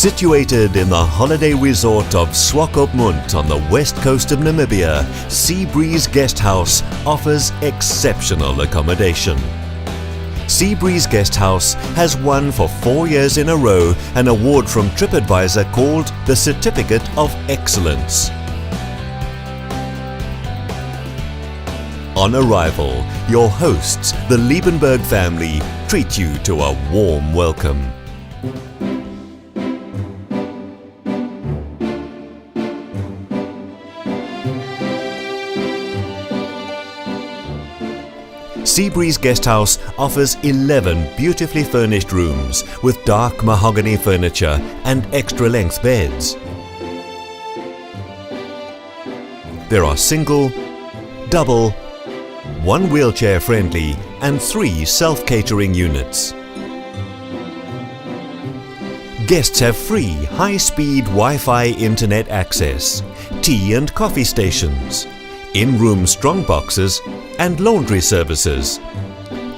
Situated in the holiday resort of Swakopmund on the west coast of Namibia, SeaBreeze Guesthouse offers exceptional accommodation. SeaBreeze Guesthouse has won for 4 years in a row an award from TripAdvisor called the Certificate of Excellence. On arrival, your hosts, the Liebenberg family, treat you to a warm welcome. SeaBreeze Guesthouse offers 11 beautifully furnished rooms with dark mahogany furniture and extra-length beds. There are single, double, 1 wheelchair-friendly and 3 self-catering units. Guests have free high-speed Wi-Fi internet access, tea and coffee stations, in-room strongboxes and laundry services.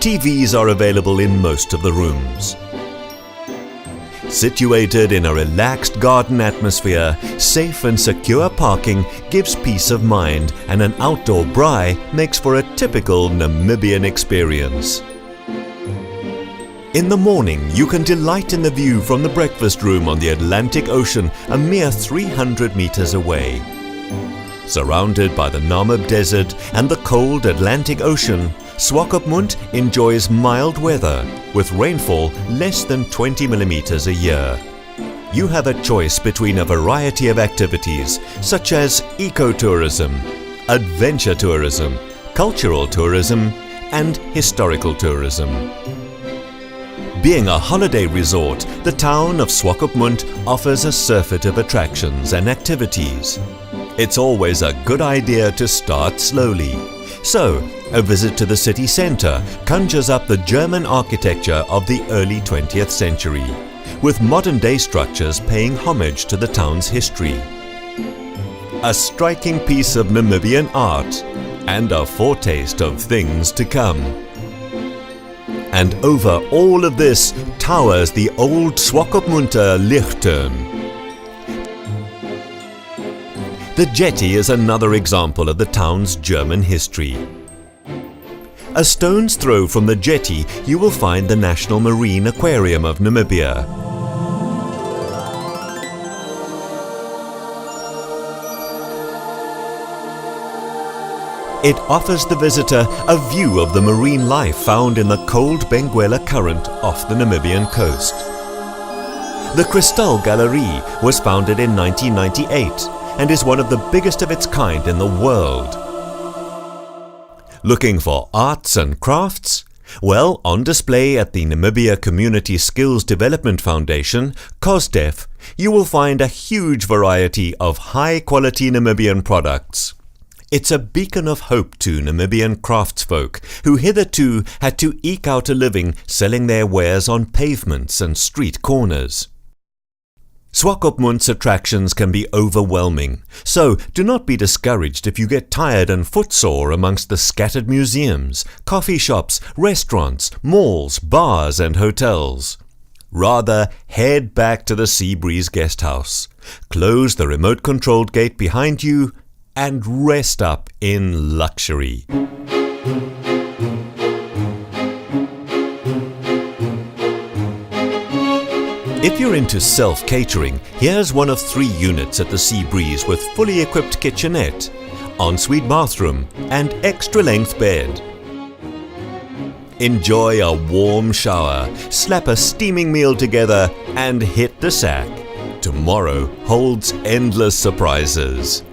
TVs are available in most of the rooms. Situated in a relaxed garden atmosphere, safe and secure parking gives peace of mind, and an outdoor braai makes for a typical Namibian experience. In the morning, you can delight in the view from the breakfast room on the Atlantic Ocean, a mere 300 meters away. Surrounded by the Namib Desert and the cold Atlantic Ocean, Swakopmund enjoys mild weather with rainfall less than 20 millimeters a year. You have a choice between a variety of activities such as ecotourism, adventure tourism, cultural tourism, and historical tourism. Being a holiday resort, the town of Swakopmund offers a surfeit of attractions and activities. It's always a good idea to start slowly. So, a visit to the city centre conjures up the German architecture of the early 20th century, with modern-day structures paying homage to the town's history. A striking piece of Namibian art, and a foretaste of things to come. And over all of this towers the old Swakopmunder Lichtturm. The jetty is another example of the town's German history. A stone's throw from the jetty, you will find the National Marine Aquarium of Namibia. It offers the visitor a view of the marine life found in the cold Benguela Current off the Namibian coast. The Crystal Gallery was founded in 1998 and is one of the biggest of its kind in the world. Looking for arts and crafts? Well, on display at the Namibia Community Skills Development Foundation, COSDEF, you will find a huge variety of high-quality Namibian products. It's a beacon of hope to Namibian craftsfolk who hitherto had to eke out a living selling their wares on pavements and street corners. Swakopmund's attractions can be overwhelming, so do not be discouraged if you get tired and footsore amongst the scattered museums, coffee shops, restaurants, malls, bars and hotels. Rather, head back to the SeaBreeze Guesthouse, close the remote-controlled gate behind you, and rest up in luxury. If you're into self-catering, here's one of 3 units at the SeaBreeze with fully equipped kitchenette, ensuite bathroom and extra-length bed. Enjoy a warm shower, slap a steaming meal together and hit the sack. Tomorrow holds endless surprises.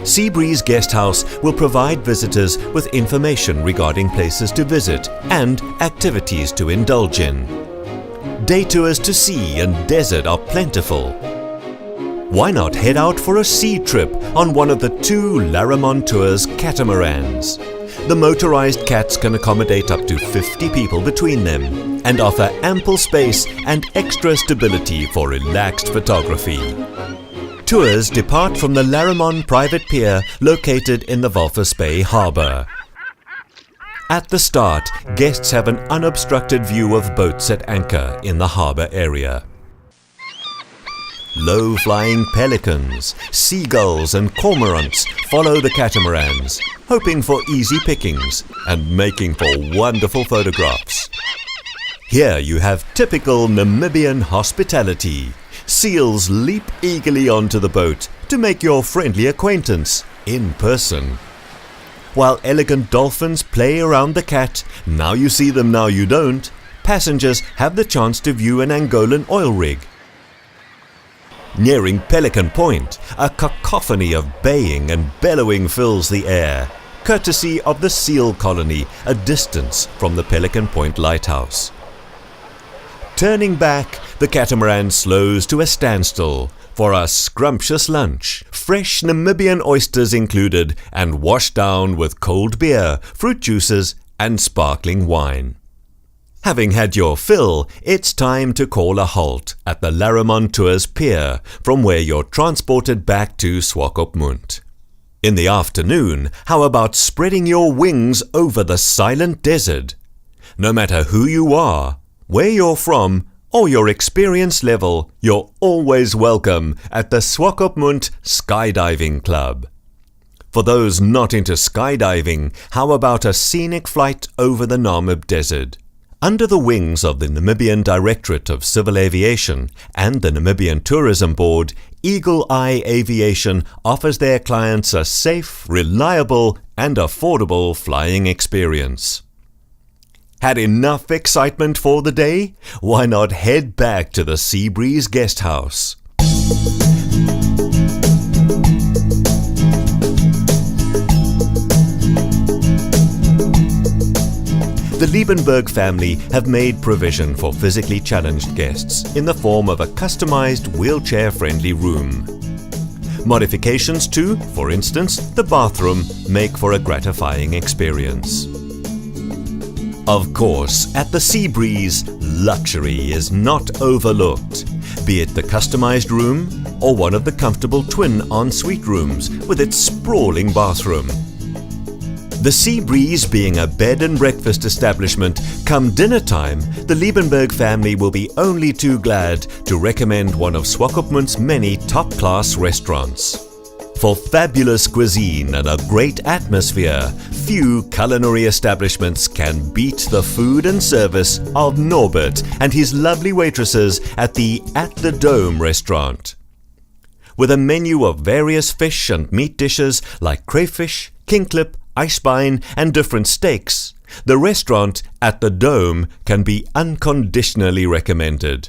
SeaBreeze Guesthouse will provide visitors with information regarding places to visit and activities to indulge in. Day tours to sea and desert are plentiful. Why not head out for a sea trip on one of the 2 Laramon Tours catamarans? The motorized cats can accommodate up to 50 people between them and offer ample space and extra stability for relaxed photography. Tours depart from the Laramon Private Pier located in the Walvis Bay Harbour. At the start, guests have an unobstructed view of boats at anchor in the harbour area. Low-flying pelicans, seagulls and cormorants follow the catamarans, hoping for easy pickings and making for wonderful photographs. Here you have typical Namibian hospitality. Seals leap eagerly onto the boat to make your friendly acquaintance in person. While elegant dolphins play around the cat, now you see them, now you don't, passengers have the chance to view an Angolan oil rig. Nearing Pelican Point, a cacophony of baying and bellowing fills the air, courtesy of the seal colony a distance from the Pelican Point lighthouse. Turning back, the catamaran slows to a standstill for a scrumptious lunch, fresh Namibian oysters included and washed down with cold beer, fruit juices and sparkling wine. Having had your fill, it's time to call a halt at the Laramon Tours Pier, from where you're transported back to Swakopmund. In the afternoon, how about spreading your wings over the silent desert? No matter who you are, where you're from, or your experience level, you're always welcome at the Swakopmund Skydiving Club. For those not into skydiving, how about a scenic flight over the Namib Desert? Under the wings of the Namibian Directorate of Civil Aviation and the Namibian Tourism Board, Eagle Eye Aviation offers their clients a safe, reliable and affordable flying experience. Had enough excitement for the day? Why not head back to the SeaBreeze Guesthouse? The Liebenberg family have made provision for physically challenged guests in the form of a customized wheelchair-friendly room. Modifications to, for instance, the bathroom make for a gratifying experience. Of course, at the SeaBreeze, luxury is not overlooked, be it the customized room or one of the comfortable twin ensuite rooms with its sprawling bathroom. The SeaBreeze being a bed and breakfast establishment, come dinner time, the Liebenberg family will be only too glad to recommend one of Swakopmund's many top-class restaurants. For fabulous cuisine and a great atmosphere, few culinary establishments can beat the food and service of Norbert and his lovely waitresses at the At the Dome restaurant. With a menu of various fish and meat dishes like crayfish, kingklip, icebein and different steaks, the restaurant At the Dome can be unconditionally recommended.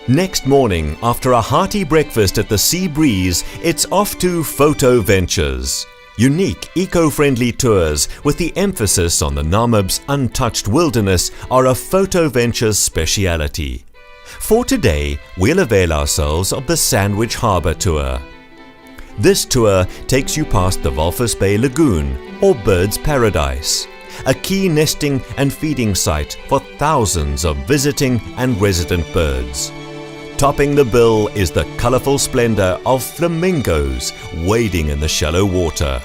Next morning, after a hearty breakfast at the SeaBreeze, it's off to Photo Ventures. Unique, eco-friendly tours with the emphasis on the Namib's untouched wilderness are a Photo Ventures speciality. For today, we'll avail ourselves of the Sandwich Harbour Tour. This tour takes you past the Walvis Bay Lagoon, or Bird's Paradise, a key nesting and feeding site for thousands of visiting and resident birds. Topping the bill is the colourful splendour of flamingos wading in the shallow water.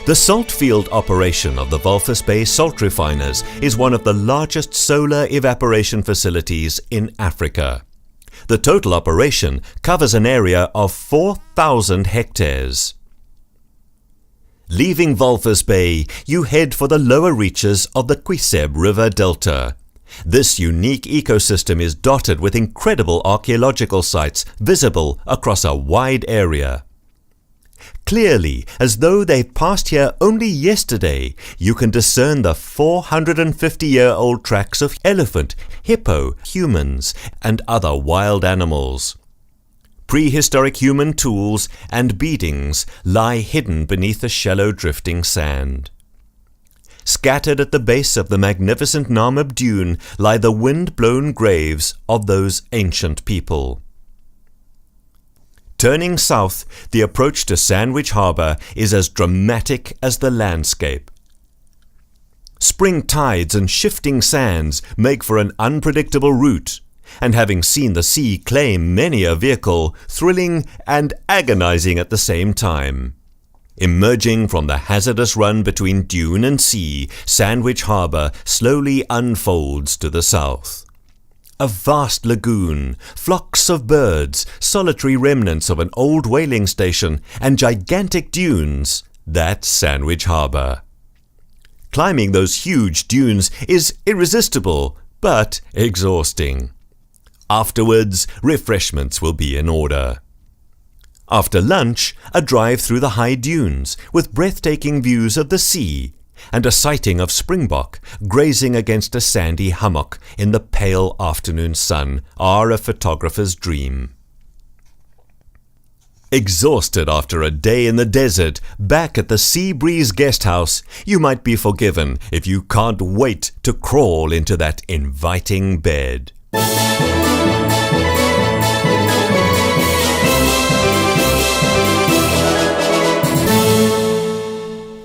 The salt field operation of the Walvis Bay salt refiners is one of the largest solar evaporation facilities in Africa. The total operation covers an area of 4,000 hectares. Leaving Walvis Bay, you head for the lower reaches of the Kwiseb River Delta. This unique ecosystem is dotted with incredible archaeological sites visible across a wide area. Clearly, as though they passed here only yesterday, you can discern the 450-year-old tracks of elephant, hippo, humans, and other wild animals. Prehistoric human tools and beadings lie hidden beneath the shallow drifting sand. Scattered at the base of the magnificent Namib dune lie the wind-blown graves of those ancient people. Turning south, the approach to Sandwich Harbour is as dramatic as the landscape. spring tides and shifting sands make for an unpredictable route, and having seen the sea claim many a vehicle, thrilling and agonizing at the same time. Emerging from the hazardous run between dune and sea, Sandwich Harbour slowly unfolds to the south. A vast lagoon, flocks of birds, solitary remnants of an old whaling station, and gigantic dunes, that's Sandwich Harbour. Climbing those huge dunes is irresistible, but exhausting. Afterwards, refreshments will be in order. After lunch, a drive through the high dunes with breathtaking views of the sea and a sighting of springbok grazing against a sandy hummock in the pale afternoon sun are a photographer's dream. Exhausted after a day in the desert, back at the SeaBreeze Guesthouse, you might be forgiven if you can't wait to crawl into that inviting bed.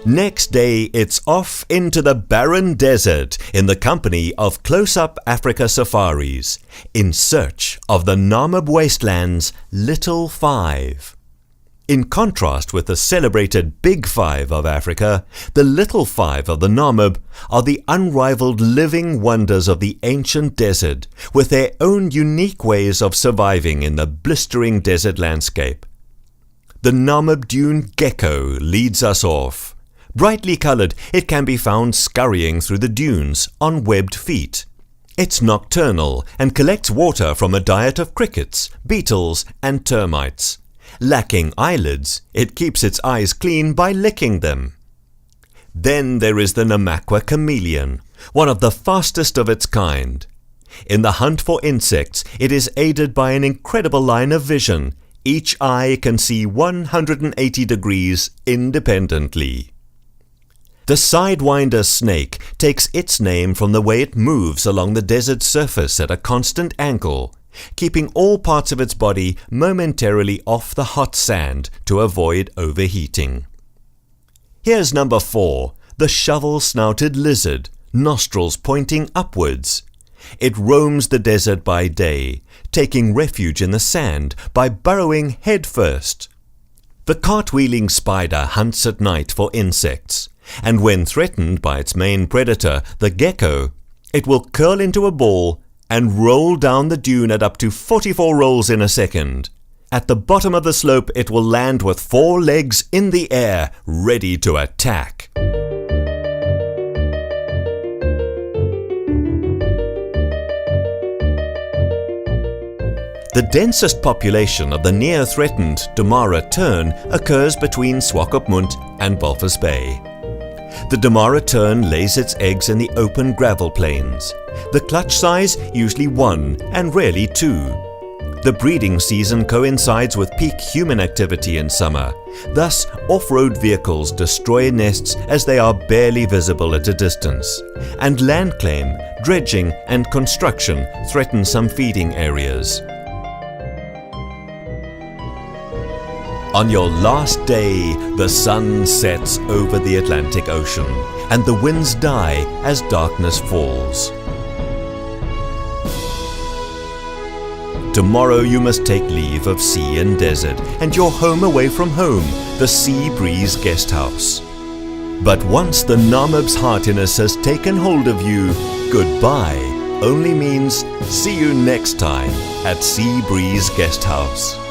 Next day, it's off into the barren desert in the company of close-up Africa safaris, in search of the Namib wasteland's Little Five. In contrast with the celebrated Big Five of Africa, the Little Five of the Namib are the unrivaled living wonders of the ancient desert, with their own unique ways of surviving in the blistering desert landscape. The Namib dune gecko leads us off. Brightly coloured, it can be found scurrying through the dunes on webbed feet. It's nocturnal and collects water from a diet of crickets, beetles and termites. Lacking eyelids, it keeps its eyes clean by licking them. Then there is the Namakwa chameleon, one of the fastest of its kind. In the hunt for insects, it is aided by an incredible line of vision. Each eye can see 180 degrees independently. The sidewinder snake takes its name from the way it moves along the desert surface at a constant angle, keeping all parts of its body momentarily off the hot sand to avoid overheating. Here's number 4, the shovel-snouted lizard, nostrils pointing upwards. It roams the desert by day, taking refuge in the sand by burrowing head first. The cartwheeling spider hunts at night for insects, and when threatened by its main predator, the gecko, it will curl into a ball and roll down the dune at up to 44 rolls in a second. At the bottom of the slope, it will land with 4 legs in the air, ready to attack. The densest population of the near-threatened Damara tern occurs between Swakopmund and Walvis Bay. The Damara tern lays its eggs in the open gravel plains. The clutch size usually 1 and rarely 2. The breeding season coincides with peak human activity in summer. Thus, off-road vehicles destroy nests as they are barely visible at a distance. And land claim, dredging and construction threaten some feeding areas. On your last day, the sun sets over the Atlantic Ocean, and the winds die as darkness falls. Tomorrow you must take leave of sea and desert, and your home away from home, the SeaBreeze Guesthouse. But once the Namib's heartiness has taken hold of you, goodbye only means see you next time at SeaBreeze Guesthouse.